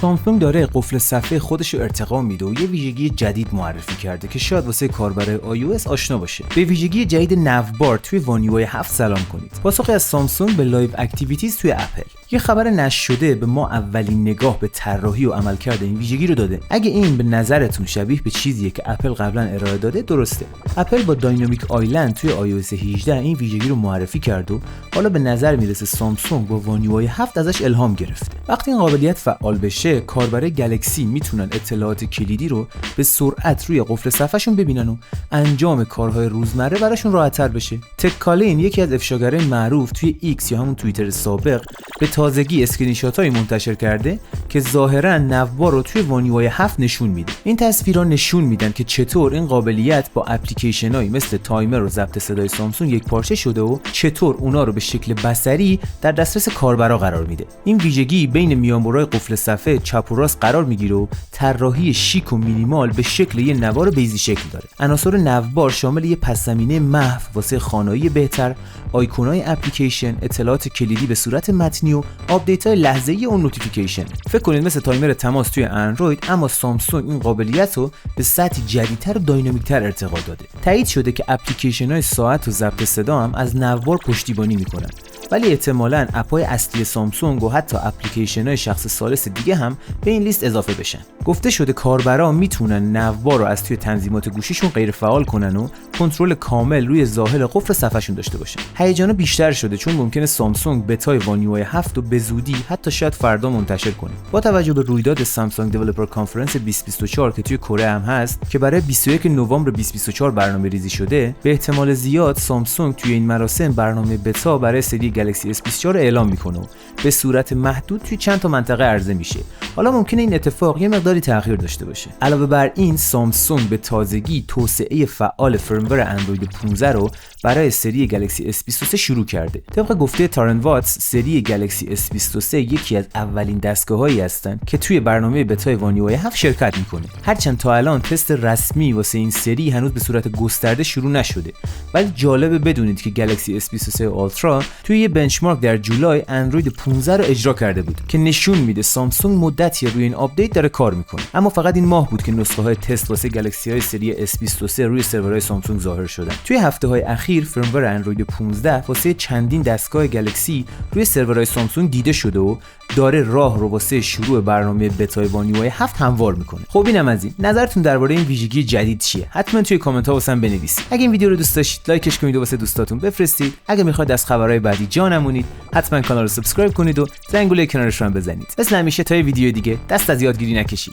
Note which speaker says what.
Speaker 1: سامسونگ داره قفل صفحه خودش رو ارتقا میده و یه ویژگی جدید معرفی کرده که شاید واسه کاربر iOS آشنا باشه. به ویژگی جدید ناوبار توی وان یو آی 7 سلام کنید. پاسخی از سامسونگ به لایو اکتیویتیز توی اپل. یه خبر نشر شده به ما اولین نگاه به طراحی و عملکرد این ویژگی رو داده. اگه این به نظرتون شبیه به چیزیه که اپل قبلا ارائه داده، درسته. اپل با داینامیک آیلند توی iOS 18 این ویژگی رو معرفی کرد و حالا به نظر میرسه سامسونگ با وان یو آی 7 ازش الهام گرفته. وقتی این قابلیت فعال بشه، کاربر گلکسی میتونن اطلاعات کلیدی رو به سرعت روی قفل صفحه‌شون ببینن و انجام کارهای روزمره براشون راحت‌تر بشه. تک کالین، یکی از افشاگرای معروف توی ایکس یا همون توییتر سابق، به تازگی اسکرین شات‌هایی منتشر کرده که ظاهراً ناوبار رو توی وان یو آی 7 نشون میده. این تصویرها نشون میدن که چطور این قابلیت با اپلیکیشن‌هایی مثل تایمر و ضبط صدای سامسونگ یکپارچه شده و چطور اونا رو به شکل بصری در دسترس کاربرا قرار میده. این ویژگی بین میانبرهای قفل صفحه چپ و راست قرار میگیره و طراحی شیک و مینیمال به شکل یه نوار بیزی شکل داره. عناصر ناوبار شامل یه پس‌زمینه محو واسه خوانایی بهتر، آیکون‌های اپلیکیشن، اطلاعات کلیدی به صورت متنی و آپدیت‌های لحظه‌ای اون نوتیفیکیشن. فکر کنید مثل تایمر تماس توی اندروید، اما سامسونگ این قابلیت رو به سطح جدیدتر و داینامیک‌تر ارتقا داده. تایید شده که اپلیکیشن‌های ساعت و ضبط صدا هم از ناوبار پشتیبانی می‌کنن. ولی احتمالاً اپ‌های اصلی سامسونگ و حتی اپلیکیشن‌های شخص ثالث دیگه هم به این لیست اضافه بشن. گفته شده کاربرا میتونن ناوبار رو از توی تنظیمات گوشیشون غیر فعال کنن و کنترل کامل روی ظاهر قفل صفحه‌شون داشته باشن. هیجان بیشتر شده چون ممکنه سامسونگ بتای وان یو آی 7 رو به زودی حتی شاید فردا منتشر کنه. با توجه به رویداد سامسونگ دیولپر کانفرنس 2024 که توی کره هم هست که برای 21 نوامبر 2024 برنامه‌ریزی شده، به احتمال زیاد سامسونگ توی این مراسم برنامه بتا برای سری گلکسی S24 رو اعلام میکنه و به صورت محدود توی چند تا منطقه عرضه میشه. حالا ممکنه این اتفاق یه مقداری تأخیر داشته باشه. علاوه بر این، سامسونگ به تازگی توسعه فعال فرمور اندروید 15 رو برای سری گلکسی S23 شروع کرده. طبق گفته تارن واتس، سری گلکسی S23 یکی از اولین دستگاه‌هایی هستن که توی برنامه بتای وان یو آی 7 شرکت میکنه. هرچند تا الان تست رسمی واسه این سری هنوز به صورت گسترده شروع نشده، ولی جالبه بدونید که گلکسی S23 آلترا توی یه بنچمارک در جولای اندروید 15 رو اجرا کرده بود که نشون میده سامسونگ مدتی روی این آپدیت داره کار میکنه. اما فقط این ماه بود که نسخه‌های تست واسه گلکسی های سری S23 روی سرورهای سامسونگ ظاهر شدن. توی هفته‌های اخیر فرمور اندروید 15 واسه چندین دستگاه گلکسی روی سرورهای سامسونگ دیده شده و داره راه رو واسه شروع برنامه بتای وان یو آی 7 هموار میکنه. خب اینم از این. نظرتون درباره این ویژگی جدید چیه؟ حتما توی کامنت ها واسم بنویسید. اگه این ویدیو رو دوست داشتید لایکش کنید و واسه دوستاتون بفرستید. اگه میخواید از خبرهای بعدی جا نمونید، حتما کانال رو سابسکرایب کنید و زنگوله کنارش رو هم بزنید. مثل همیشه تا ویدیو دیگه دست از یادگیری نکشید.